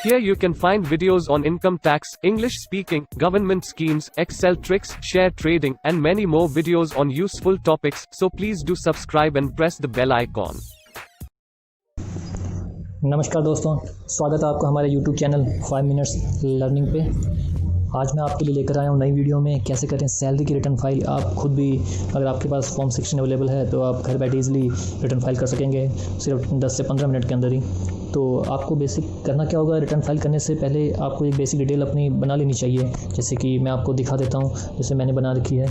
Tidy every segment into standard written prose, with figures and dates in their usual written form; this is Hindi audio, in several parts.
Here you can find videos on income tax, English speaking, government schemes, Excel tricks, share trading, and many more videos on useful topics. So please do subscribe and press the bell icon. नमस्कार दोस्तों, स्वागत है आपका हमारे YouTube चैनल 5 मिनट्स लर्निंग पे। आज मैं आपके लिए लेकर आया हूँ नई वीडियो में कैसे करें सैलरी की रिटर्न फाइल। आप खुद भी अगर आपके पास फॉर्म 16 अवेलेबल है तो आप घर बैठे इजीली रिटर्न फाइल कर सकेंगे सिर्फ 10 से 15 मिनट के अंदर ही। तो आपको बेसिक करना क्या होगा, रिटर्न फाइल करने से पहले आपको एक बेसिक डिटेल अपनी बना लेनी चाहिए। जैसे कि मैं आपको दिखा देता हूँ, जैसे मैंने बना रखी है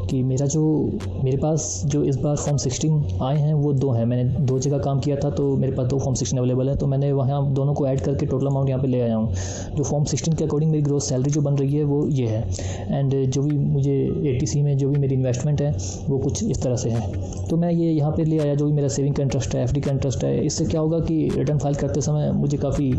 कि मेरे पास जो इस बार फॉर्म 16 आए हैं वो 2 हैं। मैंने 2 जगह काम किया था तो मेरे पास 2 फॉर्म 16 अवेलेबल है, तो मैंने वहाँ दोनों को ऐड करके टोटल अमाउंट यहाँ पे ले आया हूँ। जो फॉर्म 16 के अकॉर्डिंग मेरी ग्रोस सैलरी जो बन रही है वो ये है, एंड जो भी मुझे ATC में जो भी मेरी इन्वेस्टमेंट है वो कुछ इस तरह से है। तो मैं ये यहाँ पे ले आया, जो भी मेरा सेविंग का इंटरेस्ट है, FD का इंटरेस्ट है। इससे क्या होगा कि रिटर्न फाइल करते समय मुझे काफ़ी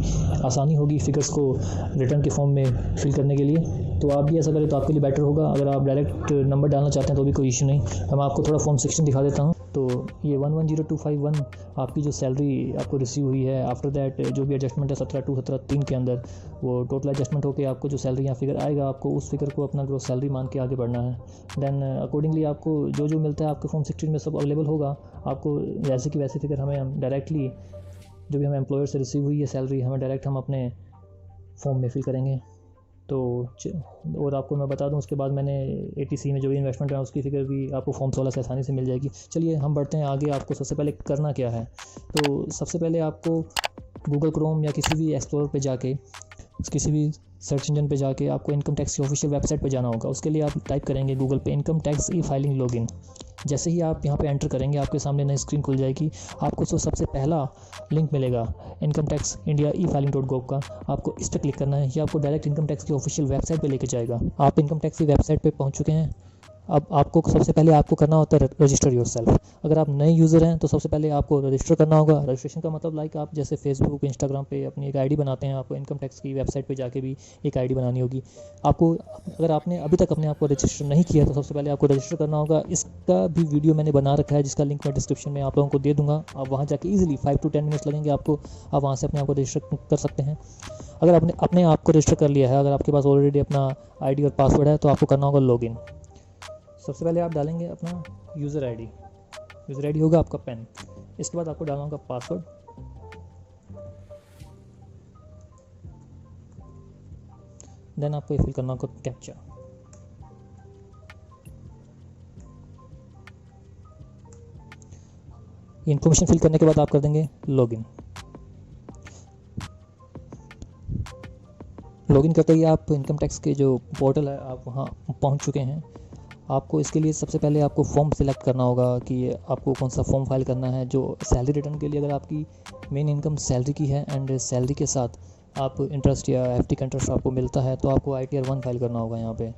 आसानी होगी फिगर्स को रिटर्न के फॉर्म में फिल करने के लिए। तो आप भी ऐसा करें तो आपके लिए बेटर होगा। अगर आप डायरेक्ट नंबर डालना चाहते हैं तो भी कोई इशू नहीं। मैं आपको थोड़ा फॉर्म 16 दिखा देता हूँ। तो ये 110251 आपकी जो सैलरी आपको रिसीव हुई है, आफ्टर दैट जो भी एडजस्टमेंट है 17/2 17/3 के अंदर, वो टोटल एडजस्टमेंट होकर आपको जो सैलरी यहाँ फिगर आएगा, आपको उस फिगर को अपना ग्रोस सैलरी मान के आगे बढ़ना है। देन अकॉर्डिंगली आपको जो मिलता है आपके फॉर्म 16 में सब अवेलेबल होगा। आपको वैसे की वैसे फिगर हम डायरेक्टली जो भी हमें एम्प्लॉयर से रिसीव हुई है सैलरी, हमें डायरेक्ट हम अपने फॉर्म में फिल करेंगे। तो और आपको मैं बता दूं, उसके बाद मैंने ATC में जो भी इन्वेस्टमेंट है उसकी फिगर भी आपको फॉर्म 16 से आसानी से मिल जाएगी। चलिए हम बढ़ते हैं आगे। आपको सबसे पहले करना क्या है, तो सबसे पहले आपको गूगल क्रोम या किसी भी एक्सप्लोरर पे जाके, किसी भी सर्च इंजन पे जाके आपको इनकम टैक्स की ऑफिशियल वेबसाइट पे जाना होगा। उसके लिए आप टाइप करेंगे गूगल पे इनकम टैक्स ई-फाइलिंग लॉगिन। जैसे ही आप यहाँ पे एंटर करेंगे आपके सामने नई स्क्रीन खुल जाएगी। आपको जो सबसे पहला लिंक मिलेगा इनकम टैक्स इंडिया e-filing.gov का, आपको इस पर क्लिक करना है। ये आपको डायरेक्ट इनकम टैक्स की ऑफिशियल वेबसाइट पे लेके जाएगा। आप इनकम टैक्स की वेबसाइट पे पहुँच चुके हैं। अब आपको सबसे पहले आपको करना होता है रजिस्टर योरसेल्फ। अगर आप नए यूज़र हैं तो सबसे पहले आपको रजिस्टर करना होगा। रजिस्ट्रेशन का मतलब लाइक आप जैसे फेसबुक, इंस्टाग्राम पे अपनी एक ID बनाते हैं, आपको इनकम टैक्स की वेबसाइट पे जाके भी एक ID बनानी होगी। आपको अगर आपने अभी तक अपने आप को रजिस्टर नहीं किया तो सबसे पहले आपको रजिस्टर करना होगा। इसका भी वीडियो मैंने बना रखा है जिसका लिंक मैं डिस्क्रिप्शन में आप लोगों को दे दूँगा। आप वहाँ जाके ईजिली 5 to 10 मिनट्स लगेंगे आपको, आप वहाँ से अपने आप को रजिस्टर कर सकते हैं। अगर आपने अपने आप को रजिस्टर कर लिया है, अगर आपके पास ऑलरेडी अपना ID और पासवर्ड है, तो आपको करना होगा लॉगिन। सबसे पहले आप डालेंगे अपना यूज़र ID होगा आपका पेन। इसके बाद आपको डालना होगा पासवर्ड। देन आपको फिल करना होगा कैप्चा। ये इन्फॉर्मेशन फिल करने के बाद आप कर देंगे लॉगिन। लॉगिन करते ही आप इनकम टैक्स के जो पोर्टल है आप वहाँ पहुँच चुके हैं। आपको इसके लिए सबसे पहले आपको फॉर्म सिलेक्ट करना होगा कि आपको कौन सा फॉर्म फाइल करना है। जो सैलरी रिटर्न के लिए अगर आपकी मेन इनकम सैलरी की है एंड सैलरी के साथ आप इंटरेस्ट या FD का इंटरेस्ट आपको मिलता है, तो आपको ITR 1 फाइल करना होगा यहाँ पे।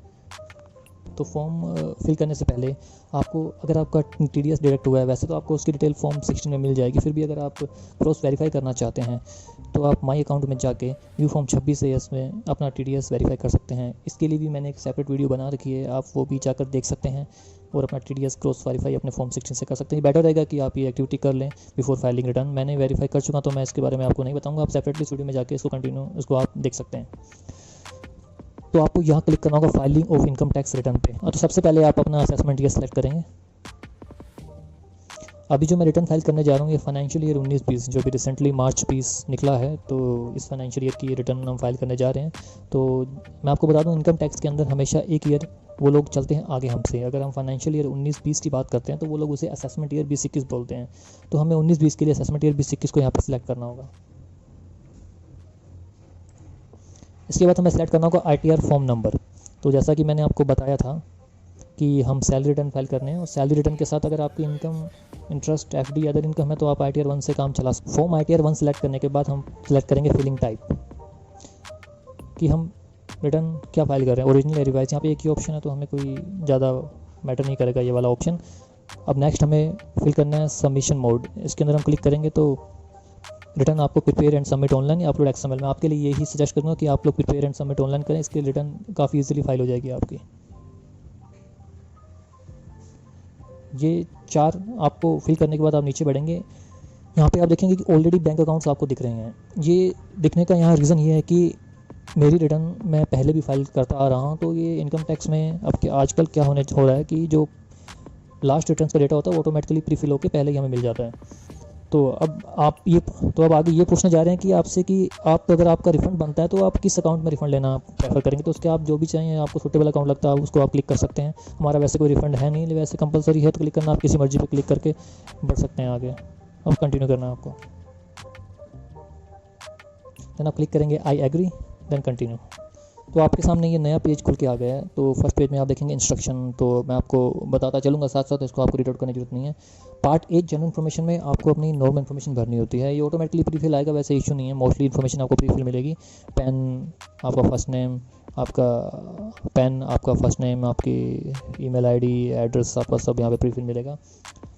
तो फॉर्म फिल करने से पहले आपको, अगर आपका TDS डिडक्ट हुआ है, वैसे तो आपको उसकी डिटेल फॉर्म 16 में मिल जाएगी। फिर भी अगर आप क्रॉस वेरीफाई करना चाहते हैं तो आप माई अकाउंट में जाके व्यू फॉर्म 26AS में अपना TDS वेरीफाई कर सकते हैं। इसके लिए भी मैंने एक सेपरेट वीडियो बना रखी है, आप वो भी जाकर देख सकते हैं और अपना TDS क्रॉस वेरीफाई अपने फॉर्म 16 से कर सकते हैं। बेटर रहेगा कि आप ये एक्टिविटी कर लें बिफोर फाइलिंग रिटर्न। मैंने वेरीफाई कर चुका तो मैं इसके बारे में आपको नहीं बताऊँगा, आप सेपरेटली इस वीडियो में जाके इसको आप देख सकते हैं। तो आपको यहाँ क्लिक करना होगा filing of income tax return पे। तो सबसे पहले आप अपना असेसमेंट ईयर सेलेक्ट करेंगे। अभी जो मैं रिटर्न फाइल करने जा रहा हूँ ये फाइनेंशियल ईयर 19-20 जो भी रिसेंटली मार्च 20 निकला है, तो इस फाइनेंशियल ईयर की रिटर्न हम फाइल करने जा रहे हैं। तो मैं आपको बता दूँ, इनकम टैक्स के अंदर हमेशा एक ईयर वो लोग चलते हैं आगे हमसे। अगर हम फाइनेंशियल ईयर 19-20 की बात करते हैं तो वो लोग उसे असेसमेंट ईयर 20-21 बोलते हैं। तो हमें 19-20 के लिए असेसमेंट ईयर 20-21 को यहाँ पर सिलेक्ट करना होगा। इसके बाद हमें सेलेक्ट करना होगा ITR फॉर्म नंबर। तो जैसा कि मैंने आपको बताया था कि हम सैलरी रिटर्न फाइल करने हैं, और सैलरी रिटर्न के साथ अगर आपकी income, interest, FD other income है तो आप ITR 1 से काम चला सकते। फॉर्म ITR 1 सेलेक्ट करने के बाद हम सेलेक्ट करेंगे फिलिंग टाइप, कि हम रिटर्न क्या फाइल कर रहे हैं, ओरिजिनल या रिवाइज। यहाँ पे एक ही ऑप्शन है तो हमें कोई ज़्यादा मैटर नहीं करेगा ये वाला ऑप्शन। अब नेक्स्ट हमें फिल करना है सबमिशन मोड। इसके अंदर हम क्लिक करेंगे तो रिटर्न आपको प्रिपेयर एंड सबमिट ऑनलाइन या अपलोड XML में। आपके लिए यही सजेस्ट करूँगा कि आप लोग प्रिपेयर एंड सबमिट ऑनलाइन करें, इसके रिटर्न काफ़ी इजीली फाइल हो जाएगी आपकी। ये 4 आपको फिल करने के बाद आप नीचे बढ़ेंगे। यहाँ पे आप देखेंगे कि ऑलरेडी बैंक अकाउंट्स आपको दिख रहे हैं। ये दिखने का यहाँ रीज़न ये है कि मेरी रिटर्न मैं पहले भी फाइल करता आ रहा हूँ, तो ये इनकम टैक्स में अब क्या आजकल क्या हो रहा है कि जो लास्ट रिटर्न का डेटा होता है वो ऑटोमेटिकली प्री फिल होकर पहले ही हमें मिल जाता है। तो अब आगे ये पूछने जा रहे हैं कि आपसे कि आप अगर आपका रिफ़ंड बनता है तो आप किस अकाउंट में रिफ़ंड लेना प्रेफर करेंगे। तो उसके आप जो भी चाहिए, आपको सूटेबल अकाउंट लगता है उसको आप क्लिक कर सकते हैं। हमारा वैसे कोई रिफ़ंड है नहीं, वैसे कंपलसरी है तो क्लिक करना, आप किसी मर्जी पे क्लिक करके बढ़ सकते हैं आगे। अब कंटिन्यू करना है आपको, देन आप क्लिक करेंगे आई एग्री, देन कंटिन्यू। तो आपके सामने ये नया पेज खुल के आ गया है। तो फर्स्ट पेज में आप देखेंगे इंस्ट्रक्शन, तो मैं आपको बताता चलूँगा साथ साथ, इसको आपको रीड आउट करने की जरूरत नहीं है। पार्ट 8 जनरल इन्फॉर्मेशन में आपको अपनी नॉर्मल इन्फॉर्मेशन भरनी होती है। ये ऑटोमेटिकली प्रीफिल आएगा, वैसे इशू नहीं है, मोस्टली इन्फॉर्मेशन आपको प्रीफिल मिलेगी। पेन, आपका फर्स्ट नेम, आपका फर्स्ट नेम, आपकी ईमेल आईडी, एड्रेस, आपका सब यहाँ पे प्रीफिल मिलेगा।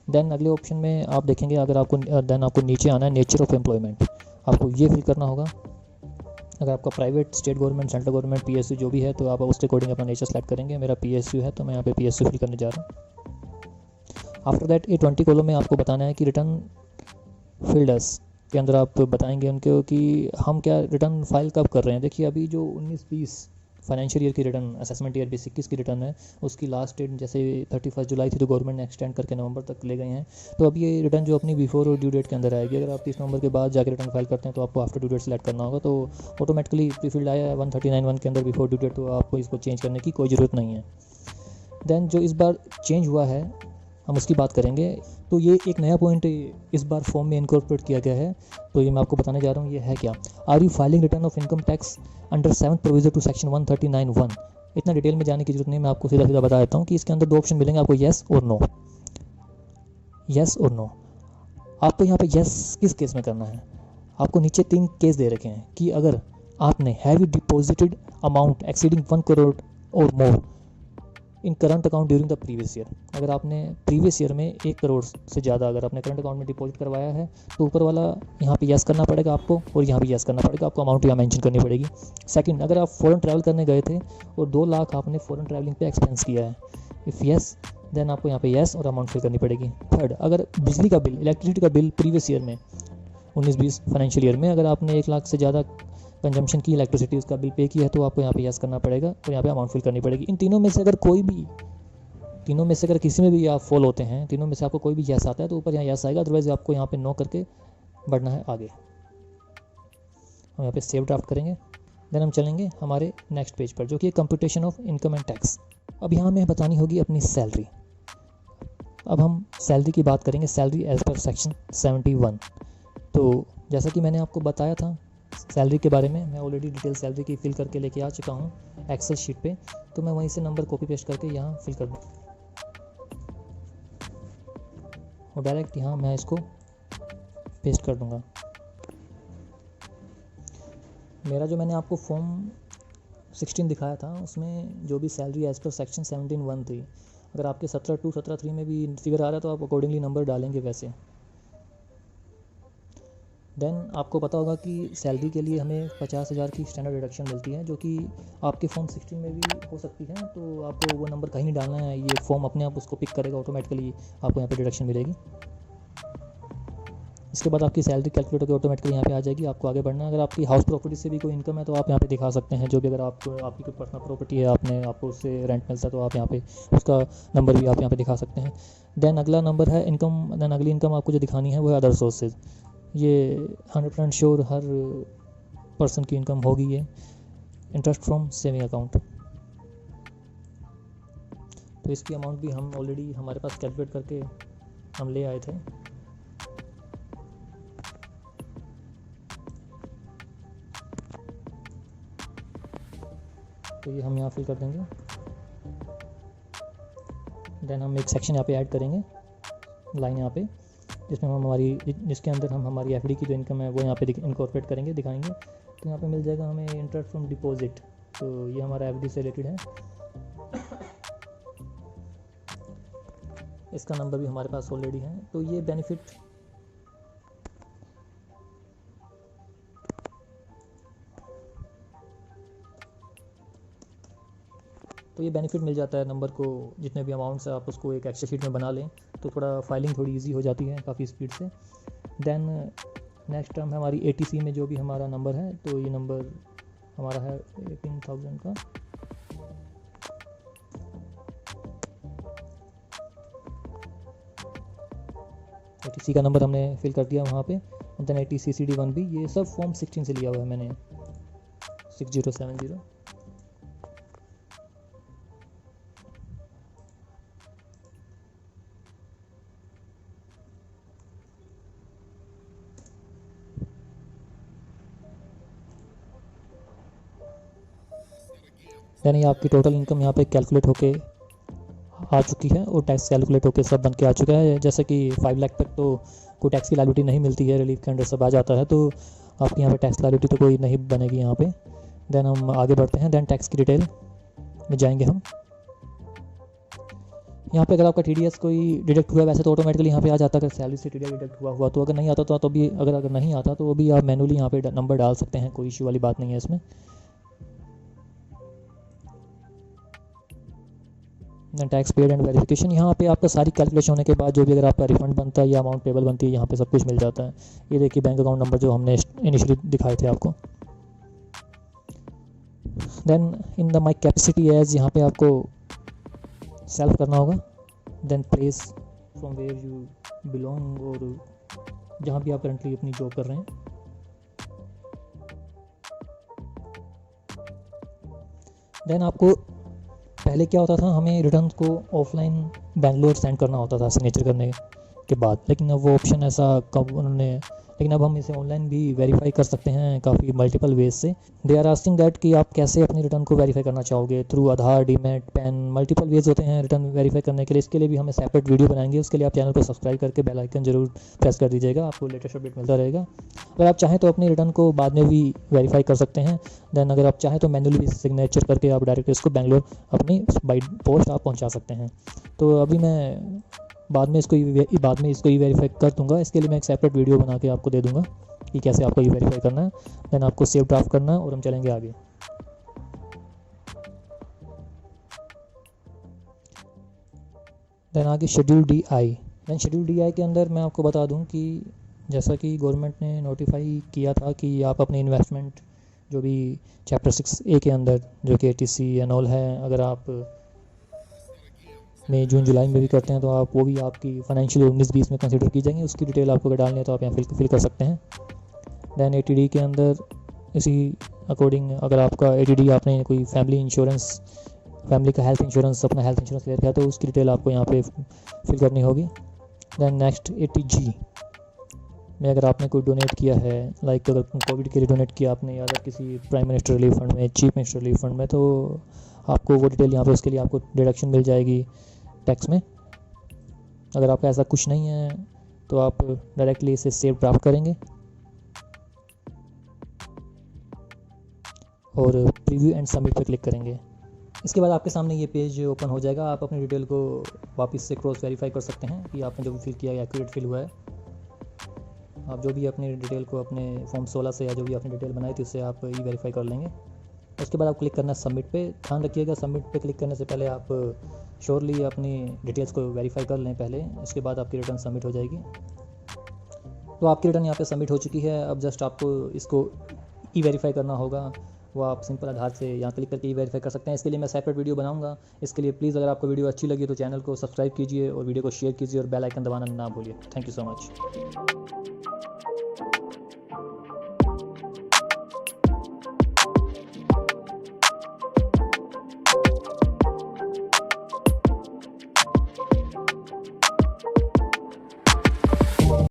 देन अगले ऑप्शन में आप देखेंगे, अगर आपको नीचे आना है नेचर ऑफ एम्प्लॉयमेंट, आपको ये फिल करना होगा। अगर आपका private, state government, central government, PSU जो भी है तो आप उसके अकॉर्डिंग अपना नेचर सेलेक्ट करेंगे। मेरा पीएसयू है तो मैं यहाँ पे पीएसयू फिल करने जा रहा हूँ। आफ्टर दैट ये 20 कॉलम में आपको बताना है कि रिटर्न फील्डर्स के अंदर आप बताएंगे उनको कि हम क्या रिटर्न फाइल कब कर रहे हैं। देखिए अभी जो 19-20 फाइनेंशियल ईयर की रिटर्न, असेसमेंट ईयर 2021 की रिटर्न है, उसकी लास्ट डेट जैसे 31 जुलाई थी तो गवर्नमेंट ने एक्सटेंड करके नवंबर तक ले गए हैं। तो अब ये रिटर्न जो अपनी बिफोर और ड्यू डेट के अंदर आएगी, अगर आप 30 नवंबर के बाद जाकर रिटर्न फाइल करते हैं तो आपको आफ्टर ड्यू डेट सेलेक्ट करना होगा। तो ऑटोमेटिकली प्रीफिल्ड आया 139(1) के अंदर बिफोर ड्यू डेट, तो आपको इसको चेंज करने की कोई ज़रूरत नहीं है। देन जो इस बार चेंज हुआ है हम उसकी बात करेंगे। तो ये एक नया पॉइंट इस बार फॉर्म में इनकॉर्पोरेट किया गया है, तो ये मैं आपको बताने जा रहा हूँ। ये है क्या, are you filing return of income tax under 7th provision to section 139(1)। इतना डिटेल में जाने की जरूरत नहीं, मैं आपको सीधा सीधा बता देता हूँ कि इसके अंदर 2 ऑप्शन मिलेंगे आपको, येस और नो। येस और नो, आपको यहाँ पे येस किस केस में करना है। आपको नीचे 3 केस दे रखे हैं कि अगर आपने have you deposited amount exceeding 1 crore और more in current account during the previous year. अगर आपने प्रीवियस ईयर में 1 करोड़ से ज़्यादा अगर आपने करंट अकाउंट में डिपॉजिट करवाया है तो ऊपर वाला यहाँ पे यस करना पड़ेगा आपको, और यहाँ भी यस करना पड़ेगा आपको, अमाउंट यहाँ मेंशन करनी पड़ेगी। सेकंड, अगर आप फॉरेन ट्रैवल करने गए थे और 2 लाख आपने फॉरेन ट्रैवलिंग पे एक्सपेंस किया है, इफ़ यस देन आपको यहाँ पे यस और अमाउंट फिल करनी पड़ेगी। थर्ड, अगर बिजली का बिल, इलेक्ट्रिसिटी का बिल प्रीवियस ईयर में 19-20 फाइनेंशियल ईयर में अगर आपने 1 लाख से ज़्यादा कंजम्पशन की इलेक्ट्रिसिटी उसका बिल पे किया है तो आपको यहाँ पे यस करना पड़ेगा और यहाँ पे अमाउंट फिल करनी पड़ेगी। इन तीनों में से अगर किसी में भी आप फॉल होते हैं, तीनों में से आपको कोई भी यस आता है तो ऊपर यहाँ यस आएगा, अदरवाइज आपको यहाँ पे नो करके बढ़ना है आगे। हम यहाँ पे सेव ड्राफ्ट करेंगे, देन हम चलेंगे हमारे नेक्स्ट पेज पर जो कि computation of income and tax. अब यहाँ हमें बतानी होगी अपनी सैलरी। अब हम सैलरी की बात करेंगे, सैलरी एज पर सेक्शन 71। तो जैसा कि मैंने आपको बताया था सैलरी के बारे में, मैं ऑलरेडी डिटेल सैलरी की फिल करके लेके आ चुका हूँ एक्सेल शीट पे, तो मैं वहीं से नंबर कॉपी पेस्ट करके यहाँ फिल कर दूँ और डायरेक्ट यहाँ मैं इसको पेस्ट कर दूँगा। मेरा जो मैंने आपको फॉर्म 16 दिखाया था उसमें जो भी सैलरी एज पर सेक्शन 17(1) थी, अगर आपके 17(2) 17(3) में भी फिगर आ रहा है तो आप अकॉर्डिंगली नंबर डालेंगे वैसे। देन आपको पता होगा कि सैलरी के लिए हमें 50,000 की स्टैंडर्ड डिडक्शन मिलती है जो कि आपके फॉर्म 16 में भी हो सकती है, तो आपको वो नंबर कहीं नहीं डालना है, ये फॉर्म अपने आप उसको पिक करेगा, ऑटोमेटिकली आपको यहाँ पे डिडक्शन मिलेगी। इसके बाद आपकी सैलरी कैलकुलेट होकर ऑटोमेटिकली यहाँ पे आ जाएगी, आपको आगे बढ़ना है। अगर आपकी हाउस प्रॉपर्टी से भी कोई इनकम है तो आप यहाँ पे दिखा सकते हैं, जो भी अगर आपकी कोई पर्सनल प्रॉपर्टी है, आपको उससे रेंट मिलता है तो आप यहाँ पे उसका नंबर भी आप यहाँ पे दिखा सकते हैं। देन अगला नंबर है इनकम, देन अगली इनकम आपको जो दिखानी है वो है अदर सोर्सेज। ये 100% श्योर हर पर्सन की इनकम होगी ये, इंटरेस्ट फ्रॉम सेविंग अकाउंट। तो इसकी अमाउंट भी हम ऑलरेडी हमारे पास कैलकुलेट करके हम ले आए थे। तो ये हम यहाँ फिल कर देंगे। देन हम एक सेक्शन यहाँ पे ऐड करेंगे, लाइन यहाँ पे, जिसके अंदर हम हमारी एफडी की जो इनकम है वो यहाँ पे इनकॉर्पोरेट करेंगे, दिखाएंगे। तो यहाँ पे मिल जाएगा हमें इंटरेस्ट फ्रॉम डिपॉजिट, तो ये हमारा एफडी से रिलेटेड है। इसका नंबर भी हमारे पास ऑलरेडी है। तो ये बेनिफिट मिल जाता है नंबर को, जितने भी अमाउंट्स है आप उसको एक एक्सेल शीट में बना लें तो थोड़ा फाइलिंग थोड़ी इजी हो जाती है काफ़ी स्पीड से। देन नेक्स्ट टर्म है हमारी ATC में जो भी हमारा नंबर है, तो ये नंबर हमारा है 18,000 का। ATC का नंबर हमने फिल कर दिया वहाँ पे। देन ATC CD1B, ये सब फॉर्म 16 से लिया हुआ है मैंने, 6070। यानी आपकी टोटल इनकम यहाँ पे कैलकुलेट होके आ चुकी है और टैक्स कैलकुलेट होके सब बन के आ चुका है। जैसे कि 5 लाख तक तो कोई टैक्स की लायबिलिटी नहीं मिलती है, रिलीफ के अंडर सब आ जाता है, तो आपकी यहाँ पे टैक्स लायबिलिटी तो कोई नहीं बनेगी यहाँ पे। देन हम आगे बढ़ते हैं। देन टैक्स की डिटेल में जाएंगे हम। यहाँ पे अगर आपका TDS कोई डिडक्ट हुआ है, वैसे तो ऑटोमेटिकली यहाँ पे आ जाता है अगर सैलरी से TDS डिडक्ट हुआ तो। अगर नहीं आता तो भी अगर नहीं आता तो भी आप मैनुअली यहाँ पे नंबर डाल सकते हैं, कोई इशू वाली बात नहीं है इसमें। टैक्स पेड एंड वेरिफिकेशन, यहाँ पे आपका सारी कैलकुलेशन होने के बाद जो भी अगर आपका रिफंड बनता है या अमाउंट पेबल बनती है, यहाँ पे सब कुछ मिल जाता है। ये देखिए बैंक अकाउंट नंबर जो हमने इनिशियली दिखाए थे आपको। Then in the my capacity as, यहाँ पे आपको सेल्फ करना होगा। Then place from where you belong, और जहाँ भी आप करंटली अपनी जॉब कर रहे हैं। देन आपको पहले क्या होता था, हमें रिटर्न को ऑफलाइन बेंगलोर सेंड करना होता था सिग्नेचर करने के बाद, लेकिन अब वो ऑप्शन ऐसा कब उन्होंने, लेकिन अब हम इसे ऑनलाइन भी वेरीफाई कर सकते हैं काफ़ी मल्टीपल वेज से। दे आर आस्किंग दैट कि आप कैसे अपनी रिटर्न को वेरीफाई करना चाहोगे, थ्रू आधार, डीमैट, पैन, मल्टीपल वेज होते हैं रिटर्न वेरीफाई करने के लिए। इसके लिए भी हमें सेपरेट वीडियो बनाएंगे, उसके लिए आप चैनल को सब्सक्राइब करके बेल आइकन जरूर प्रेस कर दीजिएगा, आपको लेटेस्ट अपडेट मिलता रहेगा। अगर आप चाहें तो अपनी रिटर्न को बाद में भी वेरीफाई कर सकते हैं। देन अगर आप चाहें तो मैनुअली सिग्नेचर करके आप डायरेक्ट इसको बेंगलोर अपनी बाई पोस्ट आप पहुँचा सकते हैं। तो अभी मैं बाद में इसको ई वेरीफाई कर दूंगा। इसके लिए मैं एक सेपरेट वीडियो बना के आपको दे दूंगा कि कैसे आपको ई वेरीफाई करना है। देन आपको सेव ड्राफ्ट करना है और हम चलेंगे आगे। देन आगे schedule DI। Then schedule DI के अंदर मैं आपको बता दूं कि जैसा कि गवर्नमेंट ने नोटिफाई किया था कि आप अपने इन्वेस्टमेंट जो भी चैप्टर 6A के अंदर जो कि ATC एंड ऑल है, अगर आप मई जून जुलाई में भी करते हैं तो आप वो भी आपकी फाइनेंशियल 19-20 में कंसीडर की जाएंगी। उसकी डिटेल आपको अगर डालनी है तो आप यहाँ फिल कर सकते हैं। देन ATD के अंदर इसी अकॉर्डिंग अगर आपका ATD आपने कोई फैमिली का हेल्थ इंश्योरेंस, अपना हेल्थ इंश्योरेंस ले रखा है तो उसकी डिटेल आपको यहाँ पे फिल करनी होगी। देन नेक्स्ट ATG में अगर आपने कोई डोनेट किया है, लाइक अगर कोविड के लिए डोनेट किया आपने, या अगर किसी प्राइम मिनिस्टर रिलीफ फंड में, चीफ मिनिस्टर रिलीफ फंड में, तो आपको वो डिटेल यहाँ पे उसके लिए आपको डिडक्शन मिल जाएगी टैक्स में। अगर आपका ऐसा कुछ नहीं है तो आप डायरेक्टली इसे सेव ड्राफ्ट करेंगे और प्रीव्यू एंड सबमिट पर क्लिक करेंगे। इसके बाद आपके सामने ये पेज ओपन हो जाएगा। आप अपनी डिटेल को वापस से क्रॉस वेरीफाई कर सकते हैं कि आपने जो भी फिल किया है एक्यूरेट फिल हुआ है। आप जो भी अपनी डिटेल को अपने फॉर्म 16 से या जो भी आपने डिटेल बनाई थी उससे आप ई वेरीफाई कर लेंगे। उसके बाद आप क्लिक करना है सबमिट पे। ध्यान रखिएगा सबमिट पे क्लिक करने से पहले आप श्योरली अपनी डिटेल्स को वेरीफाई कर लें पहले, उसके बाद आपकी रिटर्न सबमिट हो जाएगी। तो आपकी रिटर्न यहाँ पे सबमिट हो चुकी है। अब जस्ट आपको इसको ई वेरीफाई करना होगा, वो आप सिंपल आधार से यहाँ क्लिक करके ई वेरीफाई कर सकते हैं। इसके लिए मैं सेपरेट वीडियो बनाऊंगा। इसके लिए प्लीज़ अगर आपको वीडियो अच्छी लगी तो चैनल को सब्सक्राइब कीजिए और वीडियो को शेयर कीजिए और बेल आइकन दबाना ना भूलिए। Thank you so much.